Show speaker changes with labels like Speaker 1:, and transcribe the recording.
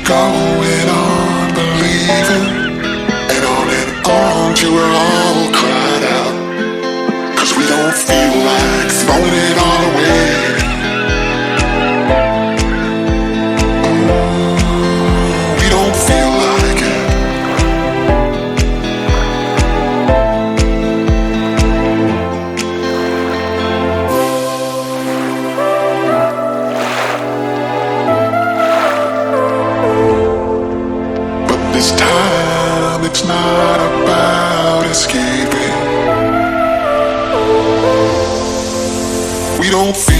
Speaker 1: going on believing, and on till we're all cried out. 'Cause we don't feel like throwing it all away. We don't feel like it. But this time it's not about escaping. We don't feel